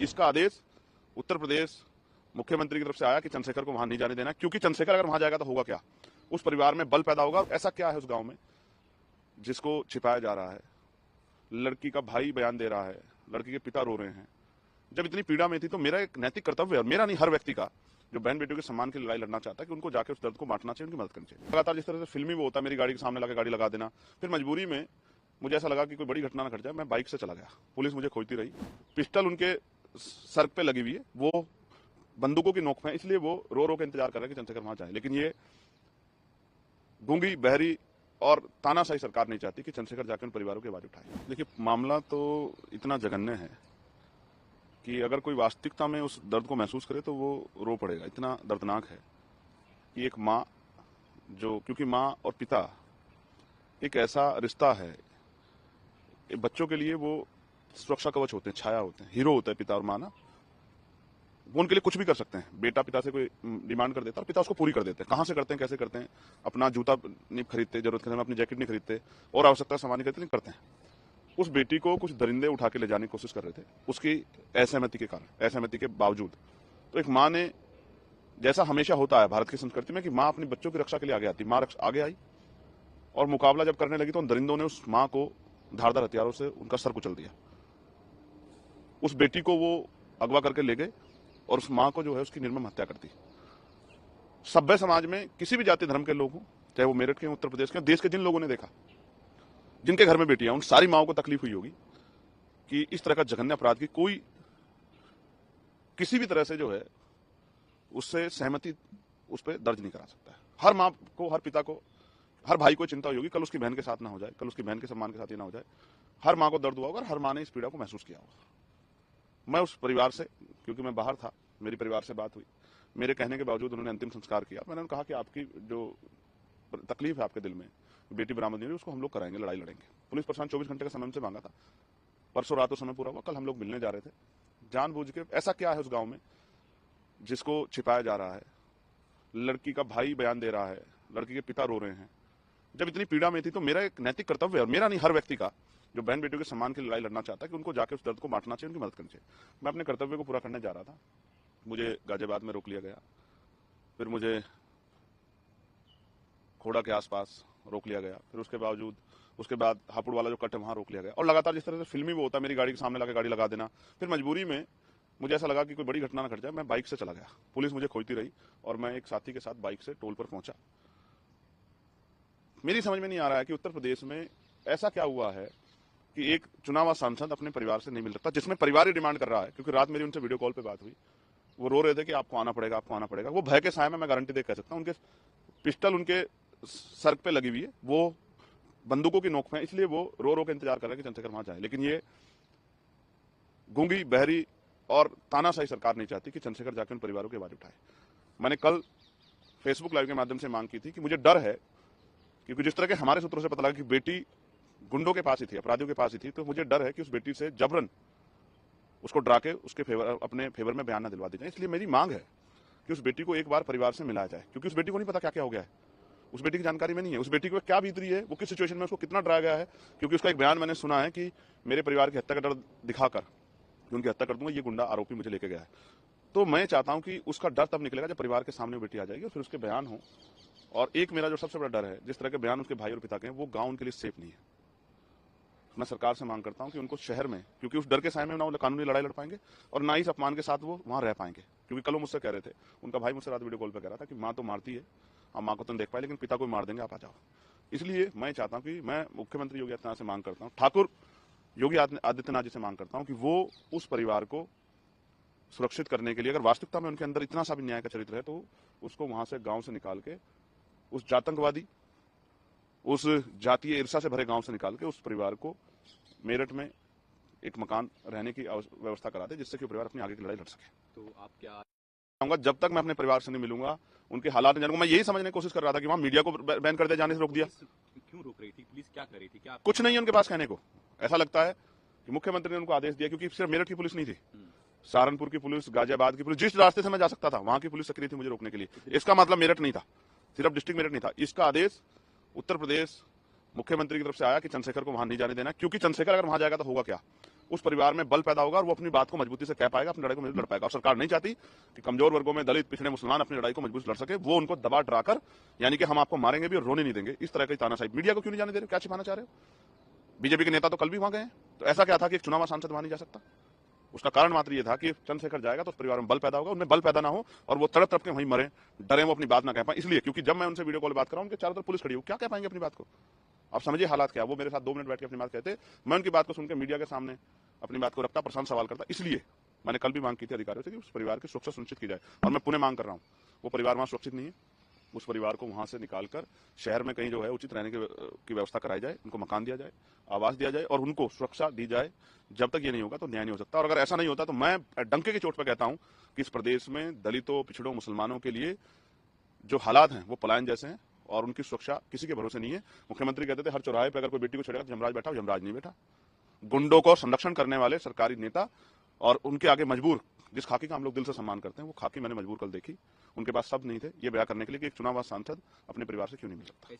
इसका आदेश उत्तर प्रदेश मुख्यमंत्री की तरफ से आया कि चंद्रशेखर को वहां नहीं जाने देना, क्योंकि चंद्रशेखर अगर वहां जाएगा तो होगा क्या, उस परिवार में बल पैदा होगा। ऐसा क्या है उस गांव में जिसको छिपाया जा रहा है? लड़की का भाई बयान दे रहा है, लड़की के पिता रो रहे हैं। जब इतनी पीड़ा में थी तो मेरा एक नैतिक कर्तव्य है, मेरा नहीं हर व्यक्ति का, जो बहन बेटियों के सम्मान की लड़ाई लड़ना चाहता है, कि उनको जाकर उस दर्द को बांटना चाहिए, उनकी मदद करनी चाहिए। लगातार जिस तरह से फिल्मी वो होता है, मेरी गाड़ी के सामने लाकर गाड़ी लगा देना, फिर मजबूरी में मुझे ऐसा लगा कि कोई बड़ी घटना न घट जाए, मैं बाइक से चला गया। पुलिस मुझे खोजती रही, पिस्टल उनके सर पे लगी हुई है, वो बंदूकों की नोक में, इसलिए वो रो रो के इंतजार कर रहे हैं कि चंद्रशेखर वहां जाए। लेकिन ये गूंगी बहरी और तानाशाही सरकार नहीं चाहती कि चंद्रशेखर जाकर उन परिवारों की आवाज उठाए। देखिए, मामला तो इतना जघन्य है कि अगर कोई वास्तविकता में उस दर्द को महसूस करे तो वो रो पड़ेगा। इतना दर्दनाक है कि एक माँ, जो क्योंकि माँ और पिता एक ऐसा रिश्ता है, बच्चों के लिए वो सुरक्षा कवच होते हैं, छाया होते हैं, हीरो होता है पिता और माँ ना। वो उनके लिए कुछ भी कर सकते हैं। बेटा पिता से कोई डिमांड कर देता है और पिता उसको पूरी कर देते हैं। कहाँ से करते हैं, कैसे करते हैं? अपना जूता नहीं खरीदते, जरूरत के समय अपनी जैकेट नहीं खरीदते और आवश्यकता सामान नहीं खरीदते, नहीं करते हैं। उस बेटी को कुछ दरिंदे उठा के ले जाने की कोशिश कर रहे थे, उसकी असहमति के कारण, असहमति के बावजूद। तो एक माँ ने, जैसा हमेशा होता है भारत की संस्कृति में कि माँ अपने बच्चों की रक्षा के लिए आगे आती, माँ आगे आई और मुकाबला जब करने लगी तो उन दरिंदों ने उस माँ को धारदार हथियारों से उनका सर कुचल दिया। उस बेटी को वो अगवा करके ले गए और उस माँ को जो है उसकी निर्मम हत्या कर दी। सभ्य समाज में किसी भी जाति धर्म के लोग हों, चाहे वो मेरठ के, उत्तर प्रदेश के, देश के जिन लोगों ने देखा, जिनके घर में बेटियां, उन सारी माओं को तकलीफ हुई होगी कि इस तरह का जघन्य अपराध की कोई किसी भी तरह से जो है उससे सहमति उस पर दर्ज नहीं करा सकता है। हर माँ को, हर पिता को, हर भाई को चिंता होगी कल उसकी बहन के साथ ना हो जाए, कल उसकी बहन के सम्मान के साथ ये ना हो जाए। हर माँ को दर्द हुआ होगा और हर माँ ने इस पीड़ा को महसूस किया होगा। मैं उस परिवार से, क्योंकि मैं बाहर था, मेरी परिवार से बात हुई, मेरे कहने के बावजूद उन्होंने अंतिम संस्कार किया। मैंने कहा कि आपकी जो तकलीफ है आपके दिल में, बेटी बरामद नहीं हुई, उसको हम लोग कराएंगे, लड़ाई लड़ेंगे। पुलिस प्रशासन 24 घंटे का समय हमसे मांगा था, परसों रात को समय पूरा हुआ, कल हम लोग मिलने जा रहे थे। जानबूझ के, ऐसा क्या है उस गांव में जिसको छिपाया जा रहा है? लड़की का भाई बयान दे रहा है, लड़की के पिता रो रहे हैं। जब इतनी पीड़ा में थी तो मेरा एक नैतिक कर्तव्य है, मेरा नहीं हर व्यक्ति का, जो बहन बेटियों के सम्मान की लड़ाई लड़ना चाहता है, कि उनको जाकर उस दर्द को बांटना चाहिए, उनकी मदद करनी चाहिए। मैं अपने कर्तव्य को पूरा करने जा रहा था, मुझे गाजियाबाद में रोक लिया गया, फिर मुझे खोड़ा के आसपास रोक लिया गया, फिर उसके बाद हापुड़ वाला जो कट है वहां रोक लिया गया। और लगातार जिस तरह से फिल्मी वो होता है, मेरी गाड़ी के सामने लाकर गाड़ी लगा देना, फिर मजबूरी में मुझे ऐसा लगा कि कोई बड़ी घटना न घट जाए, मैं बाइक से चला गया। पुलिस मुझे खोजती रही और मैं एक साथी के साथ बाइक से टोल पर पहुंचा। मेरी समझ में नहीं आ रहा है कि उत्तर प्रदेश में ऐसा क्या हुआ है कि एक चुनावा सांसद अपने परिवार से नहीं मिल सकता, जिसमें परिवार ही डिमांड कर रहा है। क्योंकि रात मेरी उनसे वीडियो कॉल पे बात हुई, वो रो रहे थे कि आपको आना पड़ेगा, आपको आना पड़ेगा। वो भय के साए में, मैं गारंटी दे कह सकता हूँ, उनके पिस्टल उनके सर पे लगी हुई है, वो बंदूकों की नोक में, इसलिए वो रो रो के इंतजार कर रहे हैं कि चंद्रशेखर वहां जाए। लेकिन ये गूंगी बहरी और तानाशाही सरकार नहीं चाहती कि चंद्रशेखर जाकर उन परिवारों की आवाज उठाए। मैंने कल फेसबुक लाइव के माध्यम से मांग की थी कि मुझे डर है, क्योंकि जिस तरह के हमारे सूत्रों से पता लगा कि बेटी गुंडों के पास ही थी, अपराधियों के पास ही थी, तो मुझे डर है कि उस बेटी से जबरन उसको डरा के उसके अपने फेवर में बयान न दिलवा दी जाए। इसलिए मेरी मांग है कि उस बेटी को एक बार परिवार से मिलाया जाए, क्योंकि उस बेटी को नहीं पता क्या क्या हो गया है, उस बेटी की जानकारी में नहीं है, उस बेटी को क्या बीत रही है, वो किस सिचुएशन में, उसको कितना डराया गया है। क्योंकि उसका एक बयान मैंने सुना है कि मेरे परिवार की हत्या का डर दिखाकर उनकी हत्या कर दूंगा, ये गुंडा आरोपी मुझे लेके गया है। तो मैं चाहता हूं कि उसका डर तब निकलेगा जब परिवार के सामने बेटी आ जाएगी और फिर उसके बयान हो। और एक मेरा जो सबसे बड़ा डर है, जिस तरह के बयान उसके भाई और पिता के हैं, वो गांव उनके लिए सेफ नहीं है। मैं सरकार से मांग करता हूं कि उनको शहर में, क्योंकि उस डर के साय में ना वो कानूनी लड़ाई लड़ पाएंगे और ना ही इस अपमान के साथ वो वहां रह पाएंगे। क्योंकि कल वो मुझसे कह रहे थे, उनका भाई मुझसे रात वीडियो कॉल पर कह रहा था कि माँ तो मारती है, हम माँ को तो देख पाए, लेकिन पिता को मार देंगे, आप आ जाओ। इसलिए मैं चाहता हूं कि मैं मुख्यमंत्री योगी आदित्यनाथ से मांग करता हूं, ठाकुर योगी आदित्यनाथ जी से मांग करता हूं कि वो उस परिवार को सुरक्षित करने के लिए, अगर वास्तविकता में उनके अंदर इतना सा भी न्याय का चरित्र है, तो उसको वहां से गांव से निकाल के, उस जातंकवादी, उस जातीय ईर्षा से भरे गांव से निकाल के उस परिवार को मेरठ में एक मकान रहने की व्यवस्था करा दे, जिससे कि परिवार अपनी आगे की लड़ाई लड़ सके। तो आप क्या जब तक मैं अपने परिवार से नहीं मिलूंगा, उनके हालात नहीं जानूंगा। मैं यही समझने की कोशिश कर रहा था कि वहां मीडिया को बैन कर दिया जाने से रोक दिया। क्यों रोक रही थी पुलिस, क्या कर रही थी, क्या कुछ नहीं है उनके पास कहने को। ऐसा लगता है कि मुख्यमंत्री ने उनको आदेश दिया, क्योंकि सिर्फ मेरठ की पुलिस नहीं थी, सहारनपुर की पुलिस, गाजियाबाद की पुलिस, जिस रास्ते से मैं जा सकता था वहां की पुलिस सक्रिय थी मुझे रोकने के लिए। इसका मतलब मेरठ नहीं था, सिर्फ डिस्ट्रिक्ट मेरठ नहीं था। इसका आदेश उत्तर प्रदेश मुख्यमंत्री की तरफ से आया कि चंद्रशेखर को वहां नहीं जाने देना, क्योंकि चंद्रशेखर अगर वहां जाएगा तो होगा क्या, उस परिवार में बल पैदा होगा और वो अपनी बात को मजबूती से कह पाएगा, अपनी लड़ाई को मजबूत लड़ पाएगा। और सरकार नहीं चाहती कि कमजोर वर्गों में दलित, पिछड़े, मुसलमान अपनी लड़ाई को मजबूत लड़ सके। वो उनको दबा डराकर, यानी कि हम आपको मारेंगे भी और रोने नहीं देंगे, इस तरह की तानाशाही। मीडिया को क्यों नहीं जाने दे रहे? क्या छिपाना चाह रहे हो? बीजेपी के नेता तो कल भी वहां गए, तो ऐसा क्या था कि एक चुनाव सांसद वहां नहीं जा सकता? उसका कारण मात्र ये था कि चंद्रशेखर जाएगा तो उस परिवार में बल पैदा होगा, उनमें बल पैदा ना हो और वो तड़प तड़प के वहीं मरे, डरे, वो अपनी बात ना कह पाए। इसलिए क्योंकि जब मैं उनसे वीडियो कॉल बात कर रहा हूं, उनके चारों तरफ पुलिस खड़ी हो, क्या कह पाएंगे अपनी बात को? आप समझिए हालात क्या। वो मेरे साथ 2 मिनट बैठ के अपनी बात कहते, मैं उनकी बात को सुनकर मीडिया के सामने अपनी बात को रखता, प्रशांत सवाल करता। इसलिए मैंने कल भी मांग की थी अधिकारियों से कि उस परिवार की सुरक्षा सुनिश्चित की जाए, और मैं पुनः मांग कर रहा हूं। वो परिवार वहां सुरक्षित नहीं है, उस परिवार को वहां से निकालकर शहर में कहीं जो है उचित रहने की व्यवस्था कराई जाए, उनको मकान दिया जाए, आवास दिया जाए और उनको सुरक्षा दी जाए। जब तक ये नहीं होगा तो न्याय नहीं हो सकता। और अगर ऐसा नहीं होता तो मैं डंके की चोट पर कहता हूं कि इस प्रदेश में दलितों, पिछड़ों, मुसलमानों के लिए जो हालात हैं वो पलायन जैसे हैं और उनकी सुरक्षा किसी के भरोसे नहीं है। मुख्यमंत्री कहते थे हर चौराहे पर अगर कोई बेटी को छेड़ेगा तो यमराज बैठा, यमराज नहीं बैठा। गुंडों को संरक्षण करने वाले सरकारी नेता और उनके आगे मजबूर, जिस खाकी का हम लोग दिल से सम्मान करते हैं, वो खाकी मैंने मजबूर कल देखी। उनके पास शब्द नहीं थे ये बयां करने के लिए कि एक चुनाव सांसद अपने परिवार से क्यों नहीं मिल सकता।